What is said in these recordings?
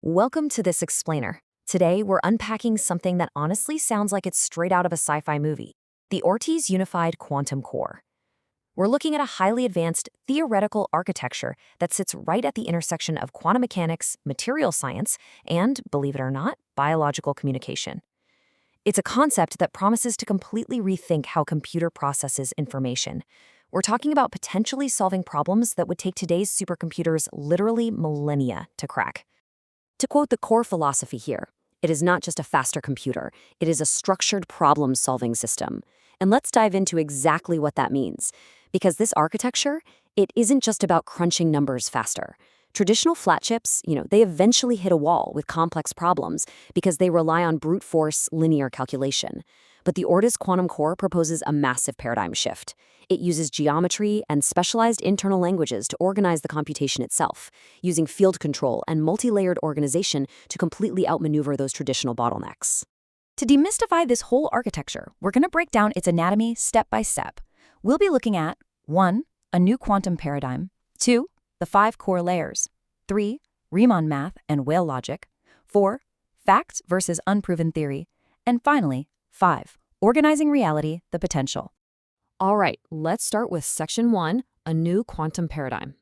Welcome to this explainer. Today, we're unpacking something that honestly sounds like it's straight out of a sci-fi movie, the Ortiz Unified Quantum Core. We're looking at a highly advanced theoretical architecture that sits right at the intersection of quantum mechanics, material science, and, believe it or not, biological communication. It's a concept that promises to completely rethink how computer processes information. We're talking about potentially solving problems that would take today's supercomputers literally millennia to crack. To quote the core philosophy here, it is not just a faster computer, it is a structured problem-solving system. And let's dive into exactly what that means. Because this architecture, it isn't just about crunching numbers faster. Traditional flat chips, they eventually hit a wall with complex problems because they rely on brute force linear calculation. But the Ortiz Quantum Core proposes a massive paradigm shift. It uses geometry and specialized internal languages to organize the computation itself, using field control and multi-layered organization to completely outmaneuver those traditional bottlenecks. To demystify this whole architecture, we're going to break down its anatomy step by step. We'll be looking at 1. A new quantum paradigm, 2. The 5 core layers, 3. Riemann math and whale logic, 4. Fact versus unproven theory, and finally, 5. Organizing reality, the potential. All right, let's start with Section 1, a new quantum paradigm.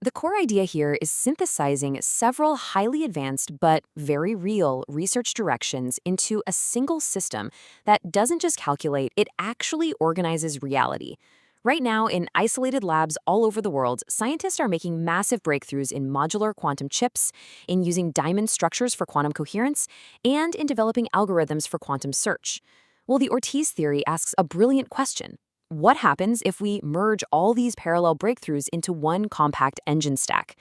The core idea here is synthesizing several highly advanced but very real research directions into a single system that doesn't just calculate, it actually organizes reality. Right now, in isolated labs all over the world, scientists are making massive breakthroughs in modular quantum chips, in using diamond structures for quantum coherence, and in developing algorithms for quantum search. Well, the Ortiz theory asks a brilliant question. What happens if we merge all these parallel breakthroughs into one compact engine stack?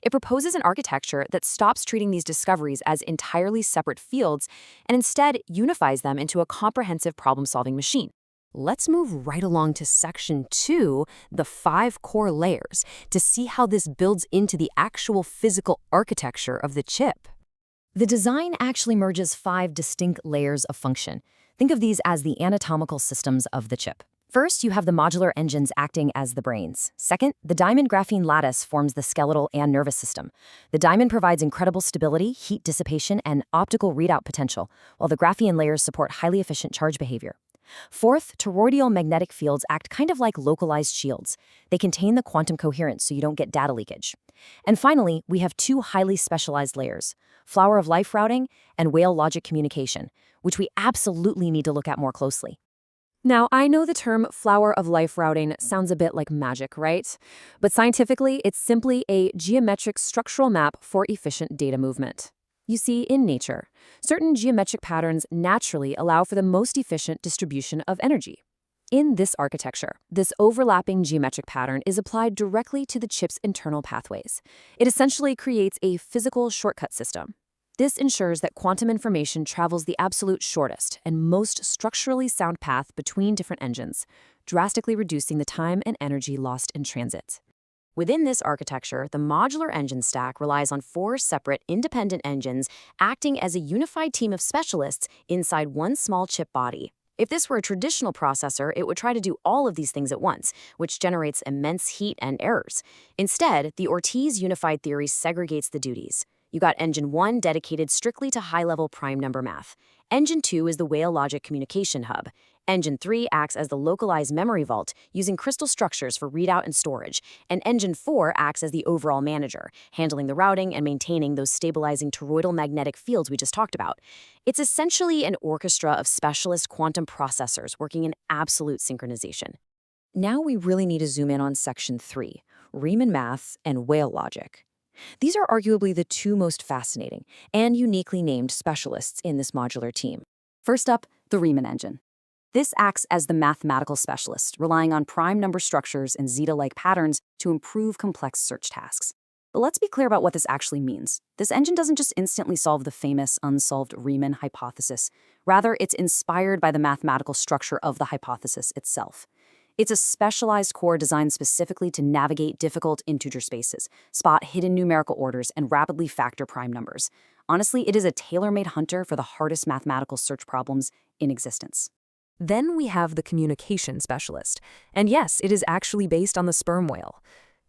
It proposes an architecture that stops treating these discoveries as entirely separate fields and instead unifies them into a comprehensive problem-solving machine. Let's move right along to Section 2, the 5 core layers, to see how this builds into the actual physical architecture of the chip. The design actually merges 5 distinct layers of function. Think of these as the anatomical systems of the chip. First, you have the modular engines acting as the brains. Second, the diamond graphene lattice forms the skeletal and nervous system. The diamond provides incredible stability, heat dissipation, and optical readout potential, while the graphene layers support highly efficient charge behavior. Fourth, toroidal magnetic fields act kind of like localized shields. They contain the quantum coherence so you don't get data leakage. And finally, we have 2 highly specialized layers, flower of life routing and whale logic communication, which we absolutely need to look at more closely. Now, I know the term flower of life routing sounds a bit like magic, right? But scientifically, it's simply a geometric structural map for efficient data movement. You see, in nature, certain geometric patterns naturally allow for the most efficient distribution of energy. In this architecture, this overlapping geometric pattern is applied directly to the chip's internal pathways. It essentially creates a physical shortcut system. This ensures that quantum information travels the absolute shortest and most structurally sound path between different engines, drastically reducing the time and energy lost in transit. Within this architecture, the modular engine stack relies on 4 separate independent engines acting as a unified team of specialists inside one small chip body. If this were a traditional processor, it would try to do all of these things at once, which generates immense heat and errors. Instead, the Ortiz unified theory segregates the duties. You got Engine 1 dedicated strictly to high-level prime number math. Engine 2 is the whale logic communication hub. Engine 3 acts as the localized memory vault, using crystal structures for readout and storage. And Engine 4 acts as the overall manager, handling the routing and maintaining those stabilizing toroidal magnetic fields we just talked about. It's essentially an orchestra of specialist quantum processors working in absolute synchronization. Now we really need to zoom in on Section 3, Riemann math and whale logic. These are arguably the 2 most fascinating and uniquely named specialists in this modular team. First up, the Riemann engine. This acts as the mathematical specialist, relying on prime number structures and zeta-like patterns to improve complex search tasks. But let's be clear about what this actually means. This engine doesn't just instantly solve the famous unsolved Riemann hypothesis. Rather, it's inspired by the mathematical structure of the hypothesis itself. It's a specialized core designed specifically to navigate difficult integer spaces, spot hidden numerical orders, and rapidly factor prime numbers. Honestly, it is a tailor-made hunter for the hardest mathematical search problems in existence. Then we have the communication specialist. And yes, it is actually based on the sperm whale.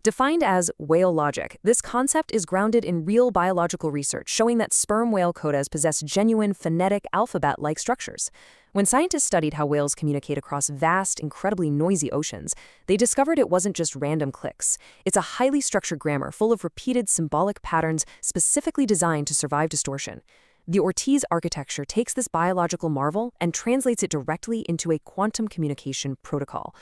Defined as whale logic, this concept is grounded in real biological research showing that sperm whale codas possess genuine phonetic alphabet-like structures. When scientists studied how whales communicate across vast, incredibly noisy oceans, they discovered it wasn't just random clicks. It's a highly structured grammar full of repeated symbolic patterns specifically designed to survive distortion. The Ortiz architecture takes this biological marvel and translates it directly into a quantum communication protocol.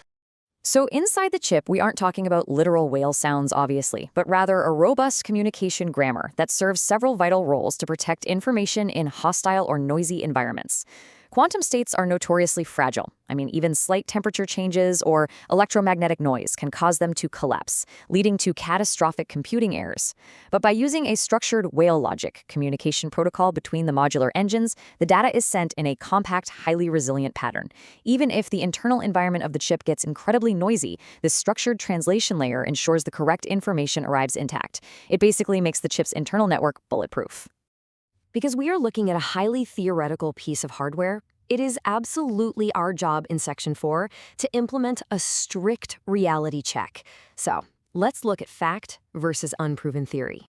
So inside the chip, we aren't talking about literal whale sounds, obviously, but rather a robust communication grammar that serves several vital roles to protect information in hostile or noisy environments. Quantum states are notoriously fragile. Even slight temperature changes or electromagnetic noise can cause them to collapse, leading to catastrophic computing errors. But by using a structured whale logic communication protocol between the modular engines, the data is sent in a compact, highly resilient pattern. Even if the internal environment of the chip gets incredibly noisy, this structured translation layer ensures the correct information arrives intact. It basically makes the chip's internal network bulletproof. Because we are looking at a highly theoretical piece of hardware, it is absolutely our job in Section 4 to implement a strict reality check. So, let's look at fact versus unproven theory.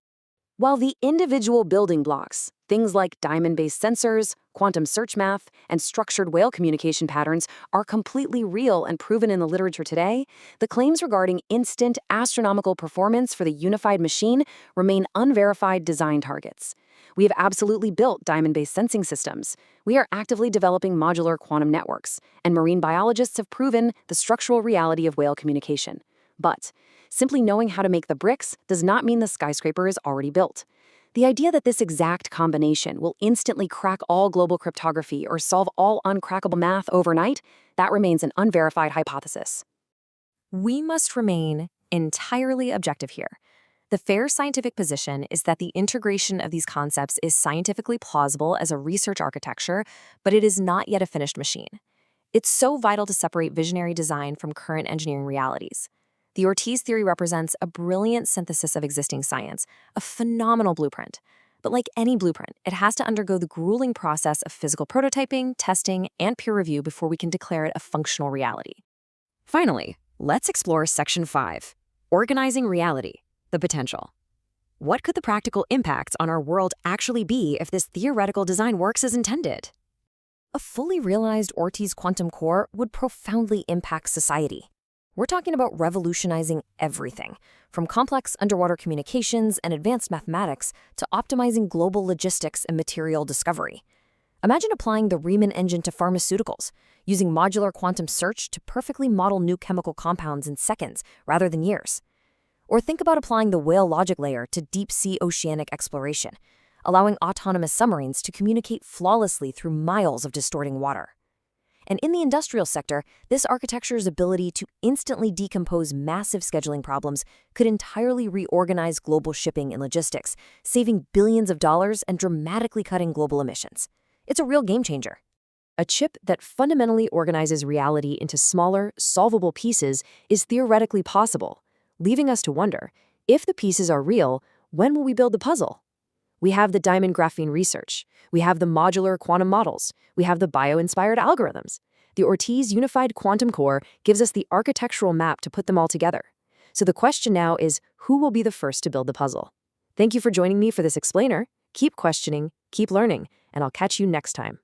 While the individual building blocks, things like diamond-based sensors, quantum search math, and structured whale communication patterns are completely real and proven in the literature today, the claims regarding instant astronomical performance for the unified machine remain unverified design targets. We have absolutely built diamond-based sensing systems. We are actively developing modular quantum networks, and marine biologists have proven the structural reality of whale communication. But simply knowing how to make the bricks does not mean the skyscraper is already built. The idea that this exact combination will instantly crack all global cryptography or solve all uncrackable math overnight, that remains an unverified hypothesis. We must remain entirely objective here. The fair scientific position is that the integration of these concepts is scientifically plausible as a research architecture, but it is not yet a finished machine. It's so vital to separate visionary design from current engineering realities. The Ortiz theory represents a brilliant synthesis of existing science, a phenomenal blueprint. But like any blueprint, it has to undergo the grueling process of physical prototyping, testing, and peer review before we can declare it a functional reality. Finally, let's explore Section 5, Organizing Reality. The potential. What could the practical impacts on our world actually be if this theoretical design works as intended? A fully realized Ortiz quantum core would profoundly impact society. We're talking about revolutionizing everything, from complex underwater communications and advanced mathematics to optimizing global logistics and material discovery. Imagine applying the Riemann engine to pharmaceuticals, using modular quantum search to perfectly model new chemical compounds in seconds rather than years. Or think about applying the whale logic layer to deep-sea oceanic exploration, allowing autonomous submarines to communicate flawlessly through miles of distorting water. And in the industrial sector, this architecture's ability to instantly decompose massive scheduling problems could entirely reorganize global shipping and logistics, saving billions of dollars and dramatically cutting global emissions. It's a real game changer. A chip that fundamentally organizes reality into smaller, solvable pieces is theoretically possible, leaving us to wonder, if the pieces are real, when will we build the puzzle? We have the diamond graphene research. We have the modular quantum models. We have the bio-inspired algorithms. The Ortiz unified quantum core gives us the architectural map to put them all together. So the question now is, who will be the first to build the puzzle? Thank you for joining me for this explainer. Keep questioning, keep learning, and I'll catch you next time.